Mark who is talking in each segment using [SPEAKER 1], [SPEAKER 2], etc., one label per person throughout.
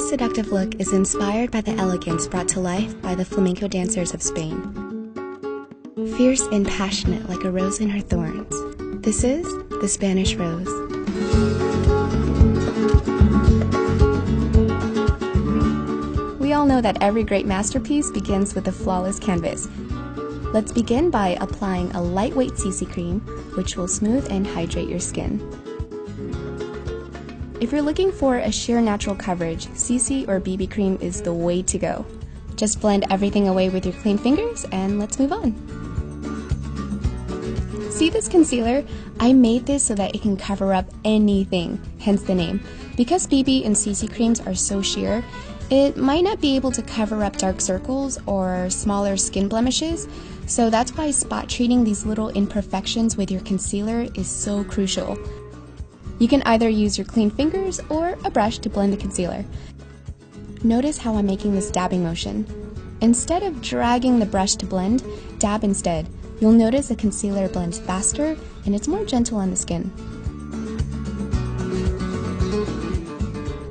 [SPEAKER 1] This seductive look is inspired by the elegance brought to life by the flamenco dancers of Spain. Fierce and passionate like a rose in her thorns, this is the Spanish rose. We all know that every great masterpiece begins with a flawless canvas. Let's begin by applying a lightweight CC cream, which will smooth and hydrate your skin. If you're looking for a sheer natural coverage, CC or BB cream is the way to go. Just blend everything away with your clean fingers and let's move on. See this concealer? I made this so that it can cover up anything, hence the name. Because BB and CC creams are so sheer, it might not be able to cover up dark circles or smaller skin blemishes, so that's why spot treating these little imperfections with your concealer is so crucial. You can either use your clean fingers or a brush to blend the concealer. Notice how I'm making this dabbing motion. Instead of dragging the brush to blend, dab instead. You'll notice the concealer blends faster and it's more gentle on the skin.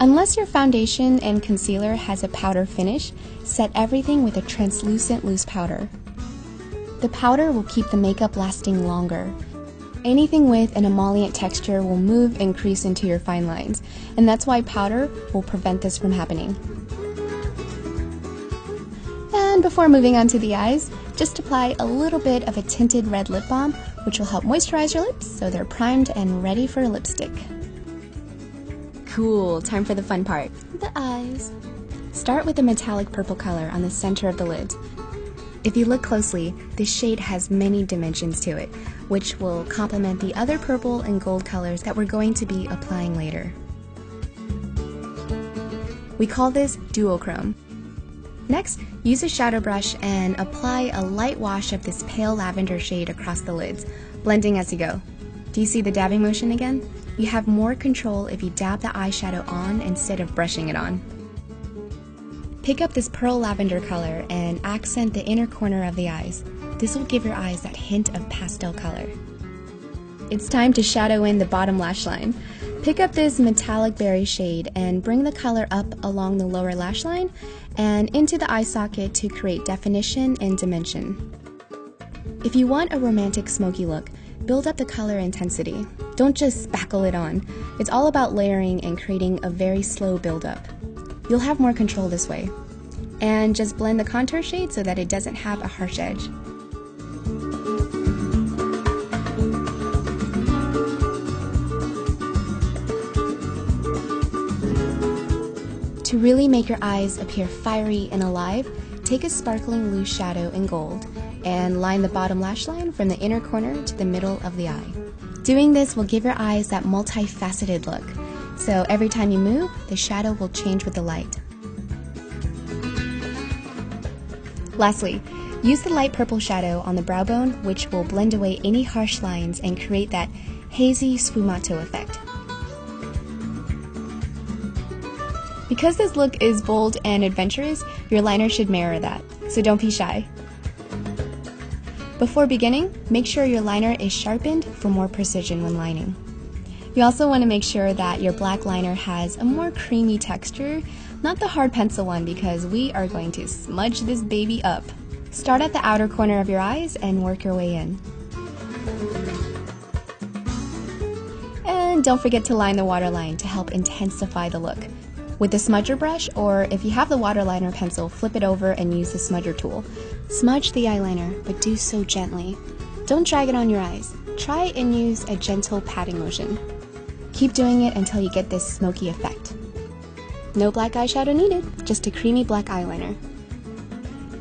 [SPEAKER 1] Unless your foundation and concealer has a powder finish, set everything with a translucent loose powder. The powder will keep the makeup lasting longer. Anything with an emollient texture will move and crease into your fine lines, and that's why powder will prevent this from happening. And before moving on to the eyes, just apply a little bit of a tinted red lip balm, which will help moisturize your lips so they're primed and ready for lipstick. Cool, time for the fun part, the eyes. Start with a metallic purple color on the center of the lids. If you look closely, this shade has many dimensions to it, which will complement the other purple and gold colors that we're going to be applying later. We call this duochrome. Next, use a shadow brush and apply a light wash of this pale lavender shade across the lids, blending as you go. Do you see the dabbing motion again? You have more control if you dab the eyeshadow on instead of brushing it on. Pick up this pearl lavender color and accent the inner corner of the eyes. This will give your eyes that hint of pastel color. It's time to shadow in the bottom lash line. Pick up this metallic berry shade and bring the color up along the lower lash line and into the eye socket to create definition and dimension. If you want a romantic smoky look, build up the color intensity. Don't just spackle it on. It's all about layering and creating a very slow buildup. You'll have more control this way. And just blend the contour shade so that it doesn't have a harsh edge. To really make your eyes appear fiery and alive, take a sparkling loose shadow in gold and line the bottom lash line from the inner corner to the middle of the eye. Doing this will give your eyes that multifaceted look. So every time you move, the shadow will change with the light. Lastly, use the light purple shadow on the brow bone, which will blend away any harsh lines and create that hazy sfumato effect. Because this look is bold and adventurous, your liner should mirror that, so don't be shy. Before beginning, make sure your liner is sharpened for more precision when lining. You also want to make sure that your black liner has a more creamy texture, not the hard pencil one, because we are going to smudge this baby up. Start at the outer corner of your eyes and work your way in. And don't forget to line the waterline to help intensify the look. With the smudger brush, or if you have the waterliner pencil, flip it over and use the smudger tool. Smudge the eyeliner, but do so gently. Don't drag it on your eyes. Try and use a gentle patting motion. Keep doing it until you get this smoky effect. No black eyeshadow needed, just a creamy black eyeliner.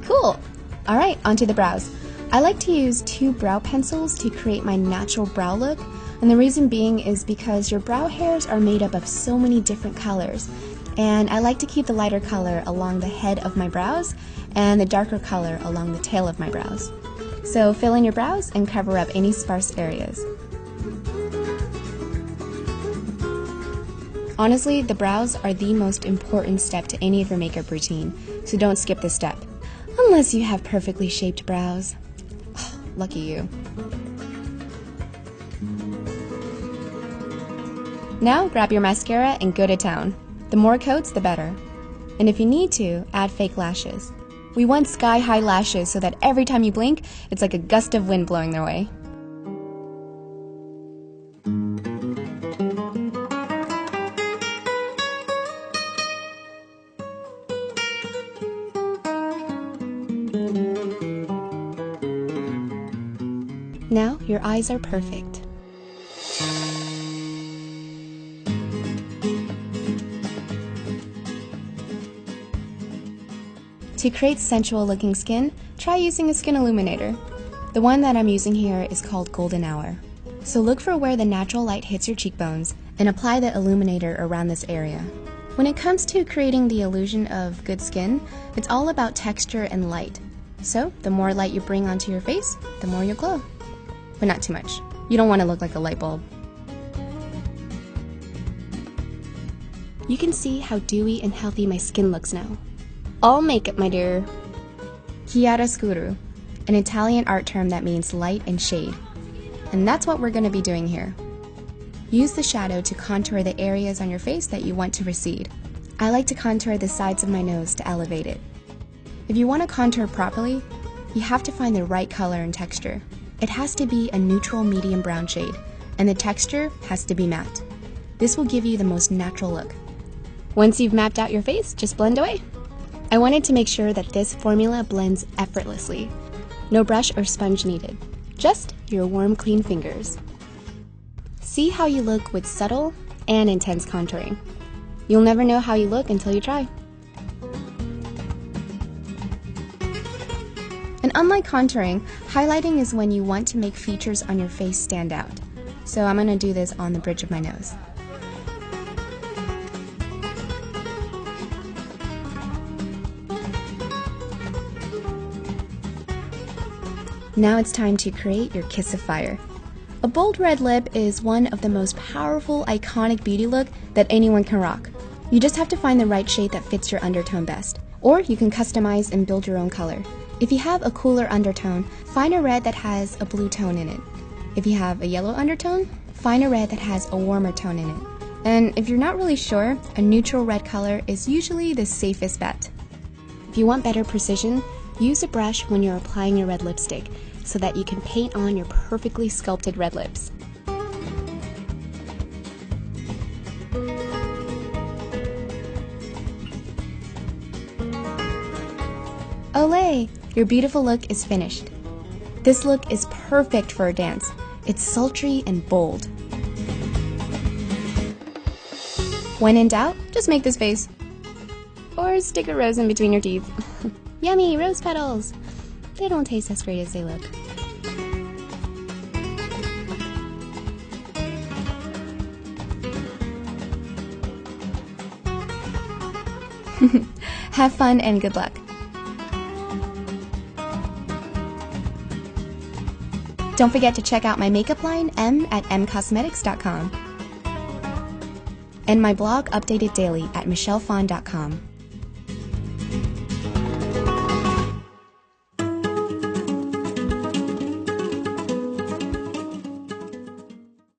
[SPEAKER 1] Cool! Alright, onto the brows. I like to use 2 brow pencils to create my natural brow look, and the reason being is because your brow hairs are made up of so many different colors, and I like to keep the lighter color along the head of my brows and the darker color along the tail of my brows. So fill in your brows and cover up any sparse areas. Honestly, the brows are the most important step to any of your makeup routine, so don't skip this step. Unless you have perfectly shaped brows. Oh, lucky you. Now grab your mascara and go to town. The more coats, the better. And if you need to, add fake lashes. We want sky-high lashes so that every time you blink, it's like a gust of wind blowing their way. Now your eyes are perfect. To create sensual-looking skin, try using a skin illuminator. The one that I'm using here is called Golden Hour. So look for where the natural light hits your cheekbones and apply the illuminator around this area. When it comes to creating the illusion of good skin, it's all about texture and light. So the more light you bring onto your face, the more you'll glow. But not too much. You don't want to look like a light bulb. You can see how dewy and healthy my skin looks now. All makeup, my dear. Chiaroscuro, an Italian art term that means light and shade. And that's what we're going to be doing here. Use the shadow to contour the areas on your face that you want to recede. I like to contour the sides of my nose to elevate it. If you want to contour properly, you have to find the right color and texture. It has to be a neutral medium brown shade, and the texture has to be matte. This will give you the most natural look. Once you've mapped out your face, just blend away. I wanted to make sure that this formula blends effortlessly. No brush or sponge needed, just your warm, clean fingers. See how you look with subtle and intense contouring. You'll never know how you look until you try. And unlike contouring, highlighting is when you want to make features on your face stand out. So I'm going to do this on the bridge of my nose. Now it's time to create your kiss of fire. A bold red lip is one of the most powerful, iconic beauty look that anyone can rock. You just have to find the right shade that fits your undertone best. Or you can customize and build your own color. If you have a cooler undertone, find a red that has a blue tone in it. If you have a yellow undertone, find a red that has a warmer tone in it. And if you're not really sure, a neutral red color is usually the safest bet. If you want better precision, use a brush when you're applying your red lipstick so that you can paint on your perfectly sculpted red lips. Olé! Your beautiful look is finished. This look is perfect for a dance. It's sultry and bold. When in doubt, just make this face. Or stick a rose in between your teeth. Yummy, rose petals! They don't taste as great as they look. Have fun and good luck. Don't forget to check out my makeup line, m@mcosmetics.com. And my blog updated daily at michellefon.com.